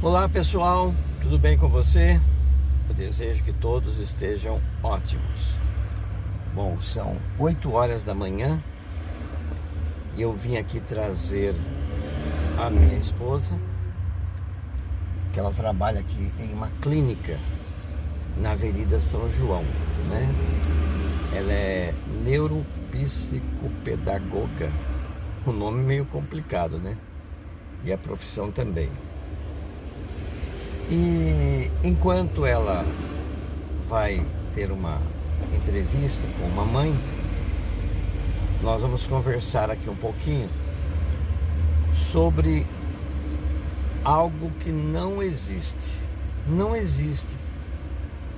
Olá pessoal, tudo bem com você? Eu desejo que todos estejam ótimos. Bom, são 8 horas da manhã e eu vim aqui trazer a minha esposa, que ela trabalha aqui em uma clínica na Avenida São João, né? Ela é neuropsicopedagoga, o nome meio complicado, né? E a profissão também. E enquanto ela vai ter uma entrevista com uma mãe, nós vamos conversar aqui um pouquinho sobre algo que não existe. Não existe.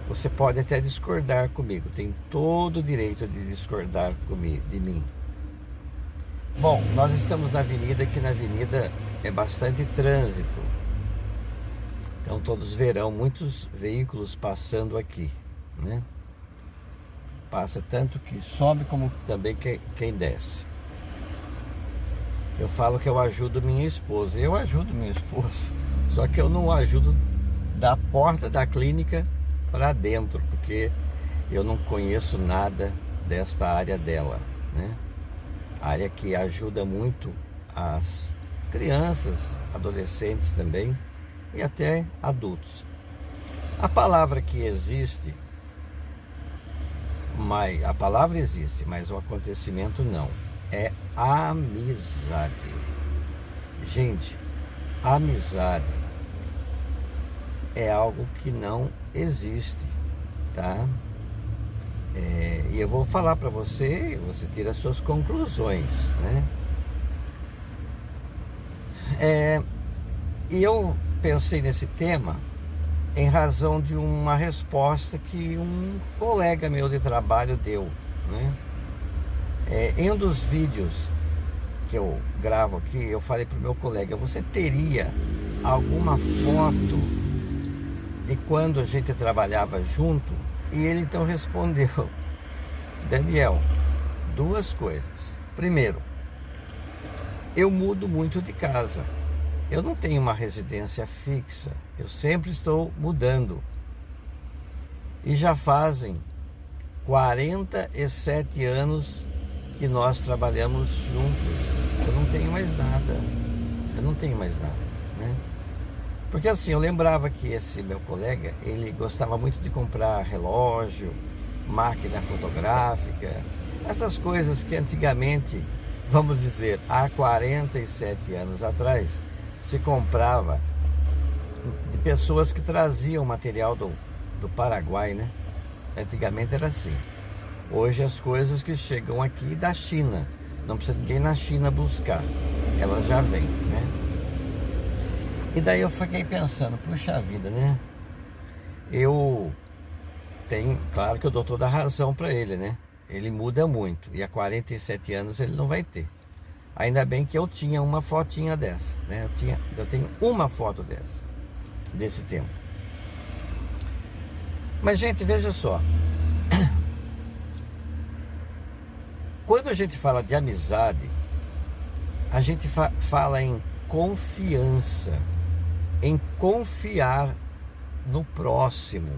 Você pode até discordar comigo, tem todo o direito de discordar de mim. Bom, nós estamos na avenida, que na avenida é bastante trânsito. Então todos verão muitos veículos passando aqui, né? Passa tanto que sobe como também quem desce. Eu falo que eu ajudo minha esposa. Eu ajudo minha esposa, só que eu não ajudo da porta da clínica para dentro, porque eu não conheço nada desta área dela, né? Área que ajuda muito as crianças, adolescentes também, e até adultos. A palavra que existe, a palavra existe, mas o acontecimento não. É amizade. Gente, amizade é algo que não existe, tá? E eu vou falar para você, você tira as suas conclusões, né? E eu pensei nesse tema em razão de uma resposta que um colega meu de trabalho deu, né? Em um dos vídeos que eu gravo aqui, eu falei para o meu colega: você teria alguma foto de quando a gente trabalhava junto? E ele então respondeu: Daniel, duas coisas. Primeiro, eu mudo muito de casa. Eu não tenho uma residência fixa, eu sempre estou mudando. E já fazem 47 anos que nós trabalhamos juntos. Eu não tenho mais nada. Né? Porque assim, eu lembrava que esse meu colega, ele gostava muito de comprar relógio, máquina fotográfica, essas coisas que antigamente, vamos dizer, há 47 anos atrás, se comprava de pessoas que traziam material do Paraguai, né? Antigamente era assim. Hoje as coisas que chegam aqui da China, não precisa ninguém na China buscar, elas já vêm, né? E daí eu fiquei pensando, puxa vida, né? Claro que eu dou toda a razão para ele, né? Ele muda muito, e há 47 anos ele não vai ter. Ainda bem que eu tinha uma fotinha dessa, né? Eu tenho uma foto desse tempo. Mas, gente, veja só. Quando a gente fala de amizade, a gente fala em confiança, em confiar no próximo,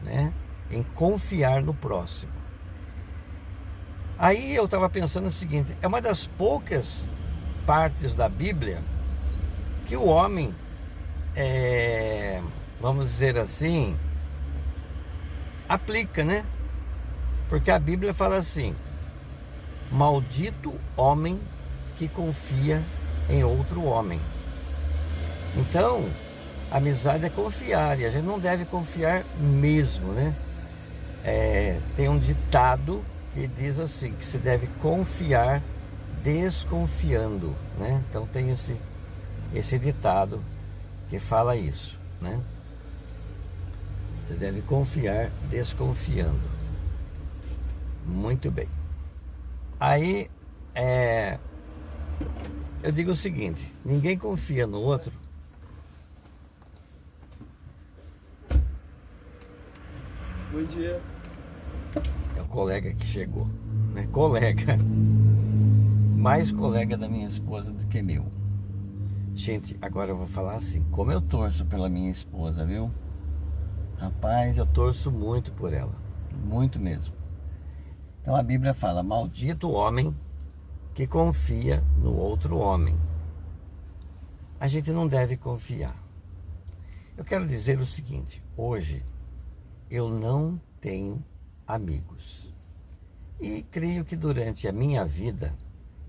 né? Em confiar no próximo. Aí eu estava pensando o seguinte: é uma das poucas partes da Bíblia que o homem, vamos dizer assim, aplica, né? Porque a Bíblia fala assim: maldito homem que confia em outro homem. Então, amizade é confiar, e a gente não deve confiar mesmo, né? Tem um ditado que diz assim, que se deve confiar desconfiando, né? Então tem esse ditado que fala isso, né? Você deve confiar desconfiando. Muito bem. Aí, eu digo o seguinte: ninguém confia no outro. Bom dia. É o colega que chegou, né? Colega. Mais colega da minha esposa do que meu. Gente, agora eu vou falar assim, como eu torço pela minha esposa, viu? Rapaz, eu torço muito por ela, muito mesmo. Então a Bíblia fala, maldito o homem que confia no outro homem. A gente não deve confiar. Eu quero dizer o seguinte, hoje eu não tenho amigos. E creio que durante a minha vida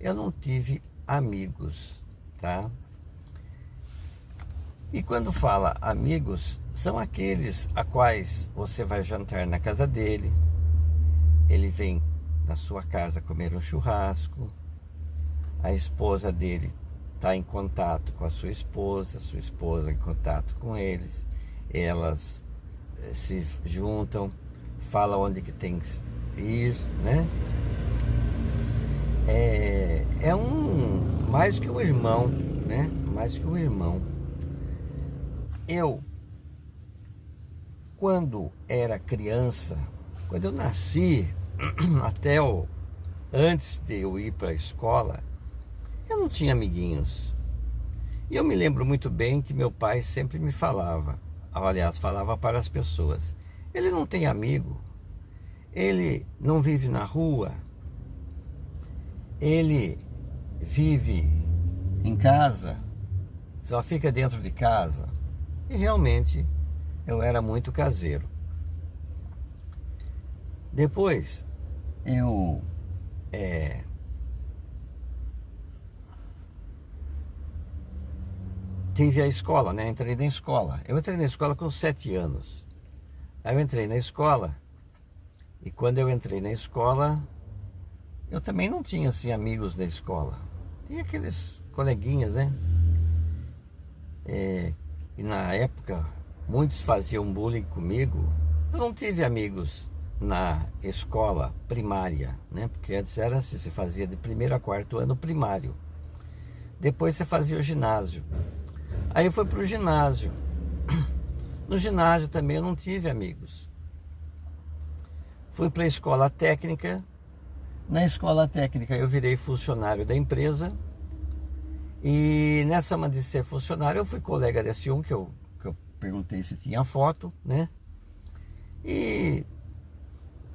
eu não tive amigos, tá? E quando fala amigos, são aqueles a quais você vai jantar na casa dele, ele vem na sua casa comer um churrasco, a esposa dele está em contato com a sua esposa em contato com eles, elas se juntam, falam onde que tem que ir, né? É mais que um irmão, né? Mais que um irmão. Eu, quando era criança, quando eu nasci, antes de eu ir para a escola, eu não tinha amiguinhos. E eu me lembro muito bem que meu pai sempre me falava, aliás, falava para as pessoas, ele não tem amigo, ele não vive na rua, ele vive em casa, só fica dentro de casa. E realmente eu era muito caseiro. Depois eu tive a escola, né? Entrei na escola. Eu entrei na escola com 7 anos. Aí eu entrei na escola e quando eu entrei na escola, eu também não tinha assim amigos da escola. Tinha aqueles coleguinhas, né? E na época, muitos faziam bullying comigo. Eu não tive amigos na escola primária, né? Porque antes era assim, você fazia de 1º a 4º ano primário. Depois você fazia o ginásio. Aí eu fui para o ginásio. No ginásio também eu não tive amigos. Fui para a escola técnica. Na escola técnica eu virei funcionário da empresa. E nessa de ser funcionário eu fui colega desse que eu perguntei se tinha foto, né? E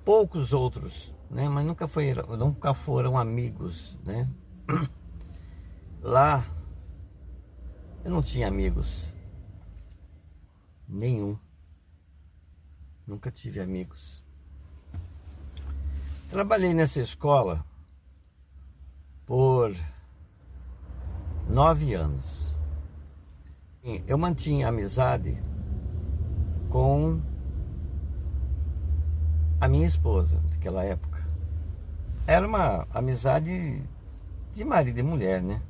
poucos outros, né? Mas nunca foram amigos, né? Lá eu não tinha amigos nenhum, nunca tive amigos. Trabalhei nessa escola por 9 anos. Eu mantinha amizade com a minha esposa naquela época. Era uma amizade de marido e mulher, né?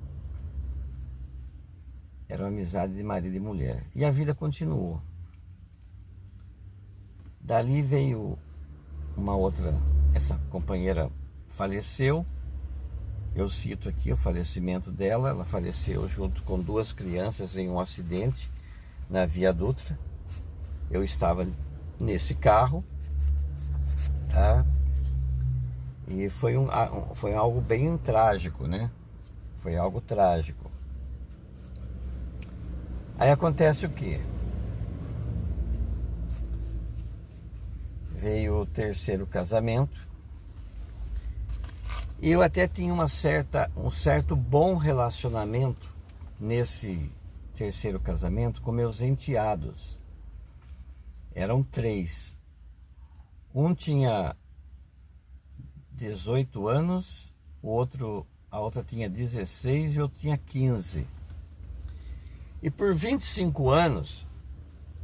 Era uma amizade de marido e mulher. E a vida continuou. Dali veio uma outra, essa companheira faleceu. Eu cito aqui o falecimento dela. Ela faleceu junto com 2 crianças em um acidente na Via Dutra. Eu estava nesse carro, tá? E foi algo bem trágico, né? Foi algo trágico. Aí acontece o quê? Veio o 3º casamento. E eu até tinha um certo bom relacionamento nesse 3º casamento com meus enteados. Eram 3. Um tinha 18 anos, a outra tinha 16 e eu tinha 15. E por 25 anos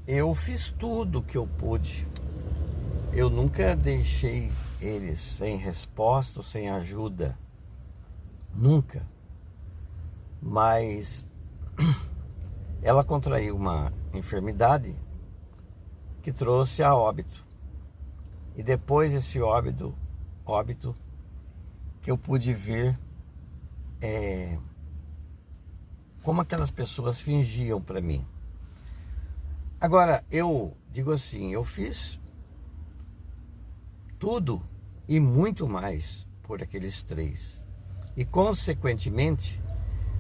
eu fiz tudo o que eu pude. Eu nunca deixei eles sem resposta, sem ajuda. Nunca. Mas ela contraiu uma enfermidade que trouxe a óbito. E depois desse óbito que eu pude ver como aquelas pessoas fingiam para mim. Agora, eu digo assim, eu fiz tudo e muito mais por aqueles 3. E consequentemente,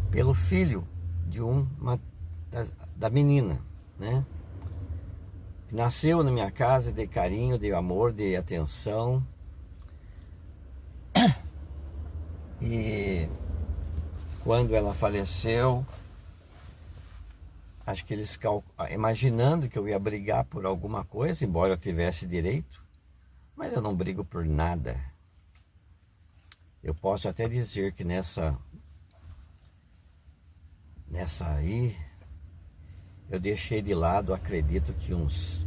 pelo filho de da menina, né? Que nasceu na minha casa, dei carinho, dei amor, dei atenção. E quando ela faleceu, acho que eles imaginando que eu ia brigar por alguma coisa, embora eu tivesse direito, mas eu não brigo por nada. Eu posso até dizer que nessa aí, eu deixei de lado, acredito que uns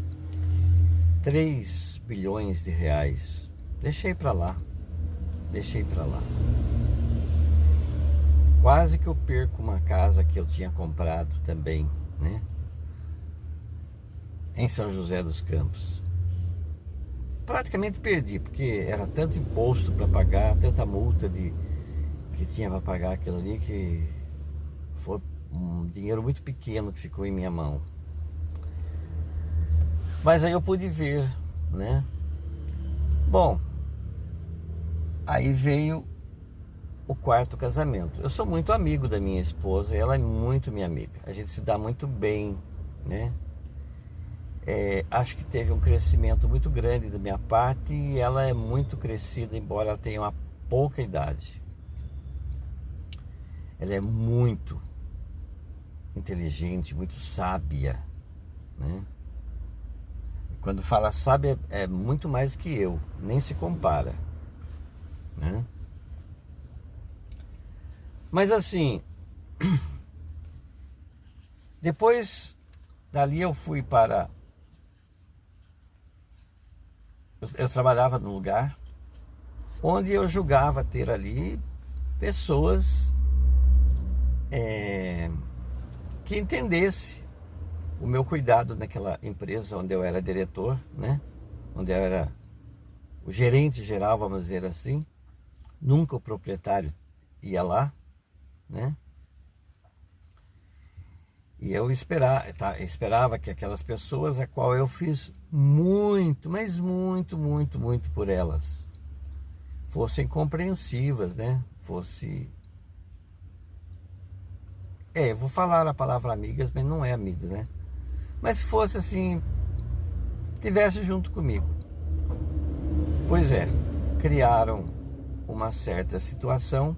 3 bilhões de reais. Deixei para lá. Quase que eu perco uma casa que eu tinha comprado também, né? Em São José dos Campos. Praticamente perdi, porque era tanto imposto para pagar, tanta multa que tinha para pagar aquilo ali, que foi um dinheiro muito pequeno que ficou em minha mão. Mas aí eu pude ver, né? Bom, aí veio o quarto casamento. Eu sou muito amigo da minha esposa, ela é muito minha amiga. A gente se dá muito bem, né? Acho que teve um crescimento muito grande da minha parte e ela é muito crescida, embora ela tenha uma pouca idade. Ela é muito inteligente, muito sábia, né? Quando fala sábia, é muito mais do que eu, nem se compara, né? Mas assim, depois dali eu fui para... Eu trabalhava num lugar onde eu julgava ter ali pessoas que entendesse o meu cuidado naquela empresa onde eu era diretor, né? Onde eu era o gerente geral, vamos dizer assim. Nunca o proprietário ia lá, né? E eu esperava que aquelas pessoas a qual eu fiz muito, mas muito por elas, fossem compreensivas, né? Eu vou falar a palavra amigas, mas não é amigo, né? Mas se fosse assim, tivesse junto comigo. Pois é, criaram uma certa situação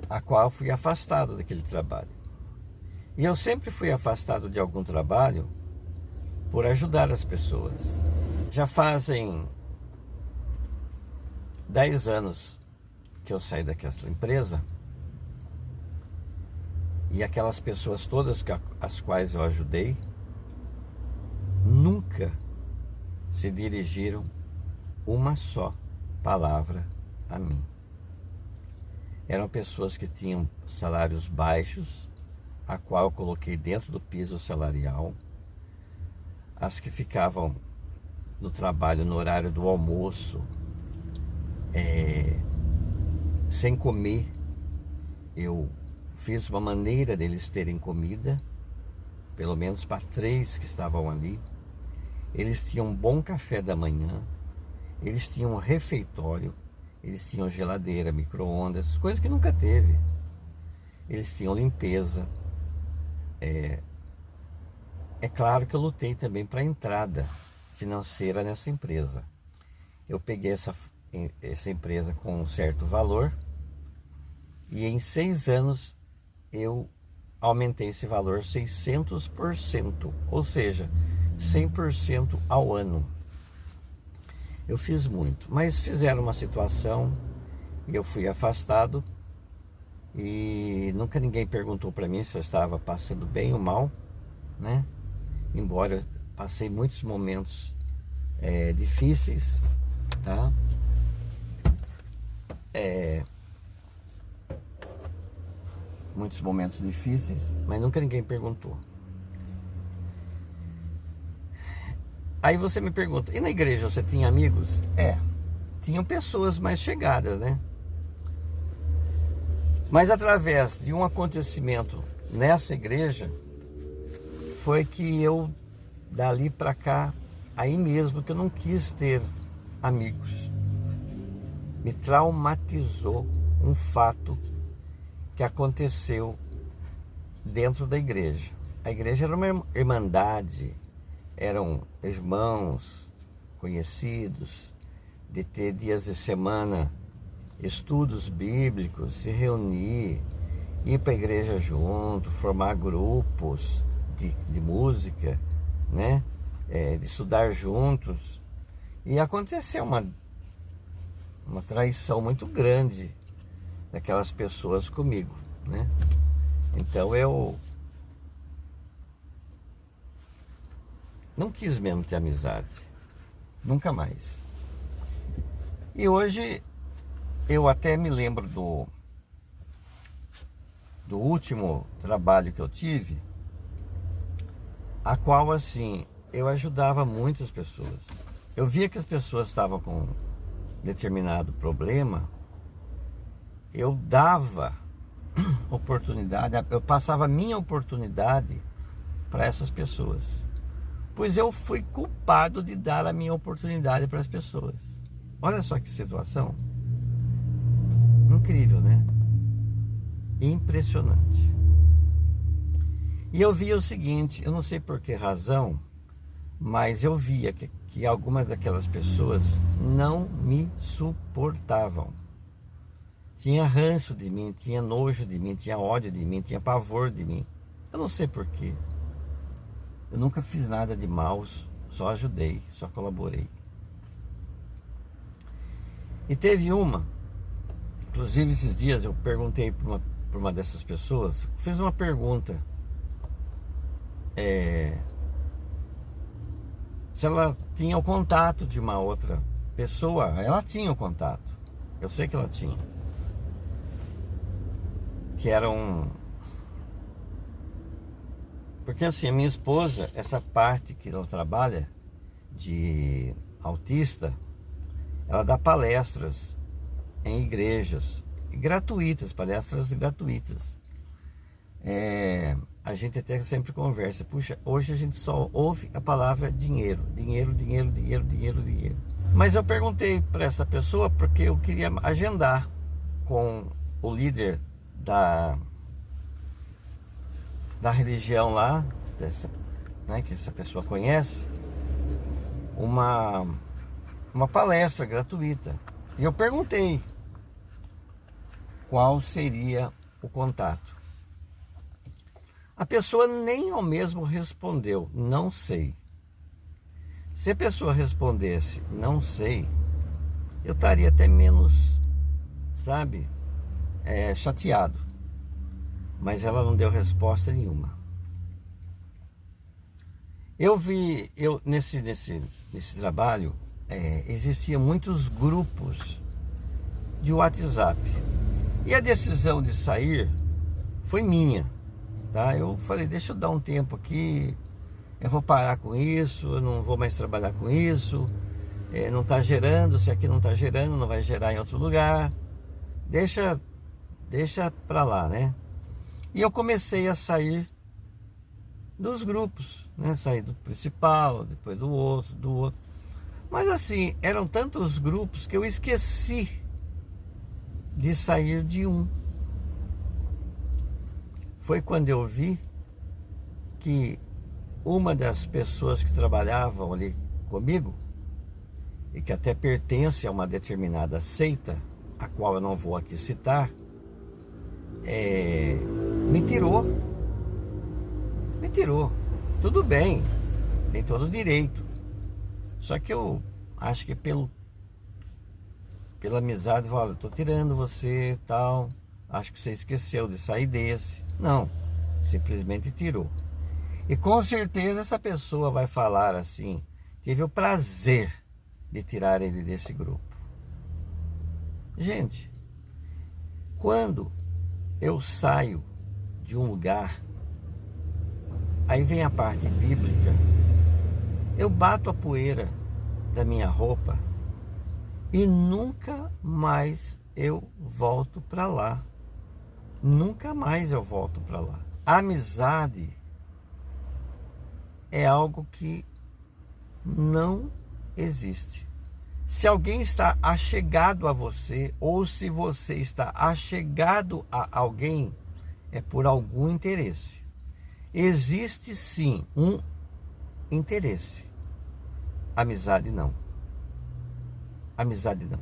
a qual eu fui afastado daquele trabalho. E eu sempre fui afastado de algum trabalho por ajudar as pessoas. Já fazem 10 anos que eu saí daquela empresa, e aquelas pessoas todas as quais eu ajudei nunca se dirigiram uma só palavra a mim. Eram pessoas que tinham salários baixos, a qual eu coloquei dentro do piso salarial, as que ficavam no trabalho no horário do almoço, sem comer. Eu fiz uma maneira deles terem comida, pelo menos para 3 que estavam ali. Eles tinham um bom café da manhã, eles tinham um refeitório, eles tinham geladeira, micro-ondas, coisas que nunca teve. Eles tinham limpeza. É claro que eu lutei também para a entrada financeira nessa empresa. Eu peguei essa empresa com um certo valor e em 6 anos eu aumentei esse valor 600%, ou seja, 100% ao ano. Eu fiz muito, mas fizeram uma situação e eu fui afastado e nunca ninguém perguntou para mim se eu estava passando bem ou mal, né? Embora eu passei muitos momentos difíceis, tá? Muitos momentos difíceis, mas nunca ninguém perguntou. Aí você me pergunta, e na igreja você tinha amigos? Tinham pessoas mais chegadas, né? Mas através de um acontecimento nessa igreja, foi que eu, dali para cá, aí mesmo que eu não quis ter amigos. Me traumatizou um fato que aconteceu dentro da igreja. A igreja era uma irmandade, eram irmãos conhecidos, de ter dias de semana, estudos bíblicos, se reunir, ir para a igreja junto, formar grupos de música, né? De estudar juntos. E aconteceu uma traição muito grande daquelas pessoas comigo, né? Então eu não quis mesmo ter amizade, nunca mais. E hoje eu até me lembro do último trabalho que eu tive, a qual assim eu ajudava muitas pessoas. Eu via que as pessoas estavam com determinado problema, eu dava oportunidade, eu passava a minha oportunidade para essas pessoas, pois eu fui culpado de dar a minha oportunidade para as pessoas. Olha só que situação incrível, né? Impressionante. E eu via o seguinte, eu não sei por que razão, mas eu via que algumas daquelas pessoas não me suportavam. Tinha ranço de mim, tinha nojo de mim, tinha ódio de mim, tinha pavor de mim. Eu não sei por quê. Eu nunca fiz nada de mal, só ajudei, só colaborei. E teve uma, inclusive esses dias eu perguntei para uma dessas pessoas, fiz uma pergunta, se ela tinha o contato de uma outra pessoa. Ela tinha o contato, eu sei que ela tinha, que era porque assim, a minha esposa, essa parte que ela trabalha de autista, ela dá palestras em igrejas gratuitas, palestras gratuitas. A gente até sempre conversa, puxa, hoje a gente só ouve a palavra dinheiro, dinheiro, dinheiro, dinheiro, dinheiro, dinheiro. Mas eu perguntei para essa pessoa porque eu queria agendar com o líder da religião lá, né, que essa pessoa conhece, uma palestra gratuita. E eu perguntei qual seria o contato. A pessoa nem ao mesmo respondeu, não sei. Se a pessoa respondesse, não sei, eu estaria até menos, sabe, chateado. Mas ela não deu resposta nenhuma. Nesse trabalho, existiam muitos grupos de WhatsApp. E a decisão de sair foi minha, tá? Eu falei, deixa eu dar um tempo aqui, eu vou parar com isso, eu não vou mais trabalhar com isso, não está gerando, se aqui não está gerando, não vai gerar em outro lugar, deixa pra lá, né? E eu comecei a sair dos grupos, né? Sair do principal, depois do outro. Mas assim, eram tantos grupos que eu esqueci de sair de um. Foi quando eu vi que uma das pessoas que trabalhavam ali comigo, e que até pertence a uma determinada seita, a qual eu não vou aqui citar, me tirou. Tudo bem, tem todo o direito. Só que eu acho que pela amizade, olha, tô tirando você e tal, acho que você esqueceu de sair desse. Não, simplesmente tirou. E com certeza essa pessoa vai falar assim, teve o prazer de tirar ele desse grupo. Gente, quando eu saio de um lugar, aí vem a parte bíblica, eu bato a poeira da minha roupa e nunca mais eu volto para lá. Nunca mais eu volto para lá. A amizade é algo que não existe. Se alguém está achegado a você, ou se você está achegado a alguém, é por algum interesse. Existe sim um interesse. Amizade não. Amizade não.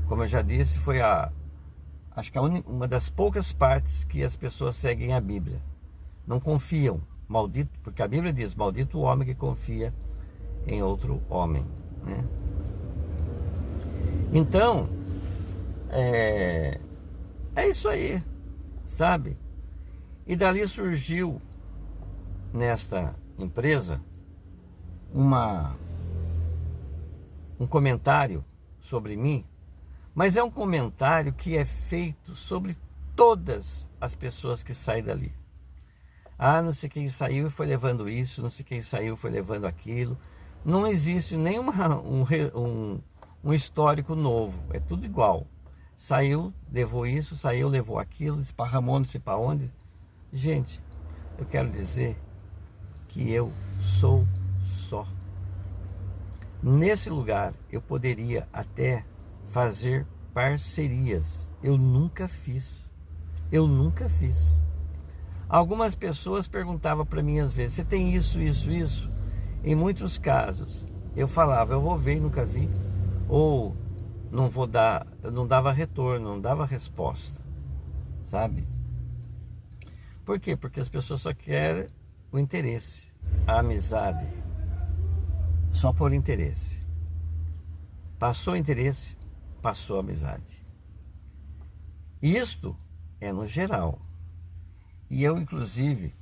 Como eu já disse, foi acho que uma das poucas partes que as pessoas seguem a Bíblia. Não confiam. Maldito, porque a Bíblia diz, maldito o homem que confia em outro homem, né? Então, é isso aí, sabe? E dali surgiu, nesta empresa, um comentário sobre mim, mas é um comentário que é feito sobre todas as pessoas que saem dali. Ah, não sei quem saiu e foi levando isso, não sei quem saiu e foi levando aquilo. Não existe nenhum um histórico novo, é tudo igual. Saiu, levou isso, saiu, levou aquilo, esparramou não sei para onde. Gente, eu quero dizer que eu sou só. Nesse lugar eu poderia até fazer parcerias. Eu nunca fiz. Eu nunca fiz. Algumas pessoas perguntavam para mim às vezes, você tem isso, isso, isso? Em muitos casos eu falava, eu vou ver e nunca vi. Ou não vou dar, eu não dava retorno, não dava resposta, sabe? Por quê? Porque as pessoas só querem o interesse, a amizade, só por interesse. Passou o interesse, passou a amizade. Isto é no geral. E eu, inclusive,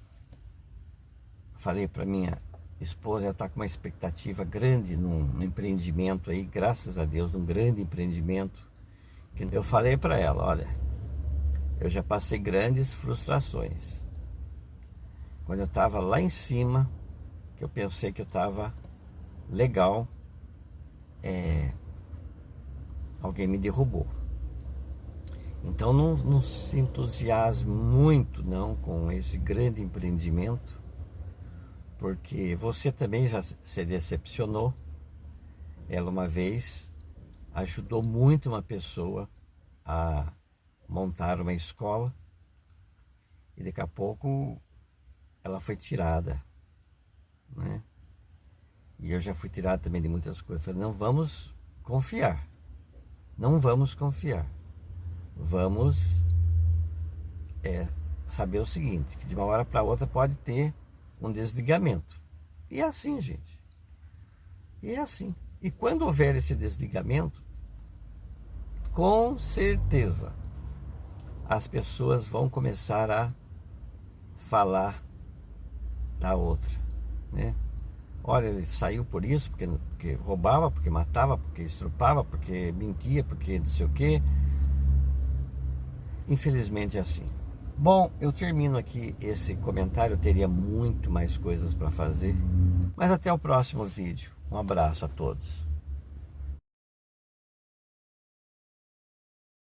falei para minha esposa, ela está com uma expectativa grande num empreendimento aí, graças a Deus, num grande empreendimento. Que eu falei para ela, olha, eu já passei grandes frustrações. Quando eu estava lá em cima, que eu pensei que eu estava legal, alguém me derrubou. Então não se entusiasme muito não com esse grande empreendimento, porque você também já se decepcionou. Ela uma vez ajudou muito uma pessoa a montar uma escola e daqui a pouco ela foi tirada, né? E eu já fui tirado também de muitas coisas. Falei, não vamos confiar, não vamos confiar. Vamos saber o seguinte, que de uma hora para outra pode ter um desligamento. E é assim, gente. E é assim. E quando houver esse desligamento, com certeza, as pessoas vão começar a falar da outra, né? Olha, ele saiu por isso, porque roubava, porque matava, porque estrupava, porque mentia, porque não sei o quê. Infelizmente é assim. Bom, eu termino aqui esse comentário. Eu teria muito mais coisas para fazer, mas até o próximo vídeo. Um abraço a todos.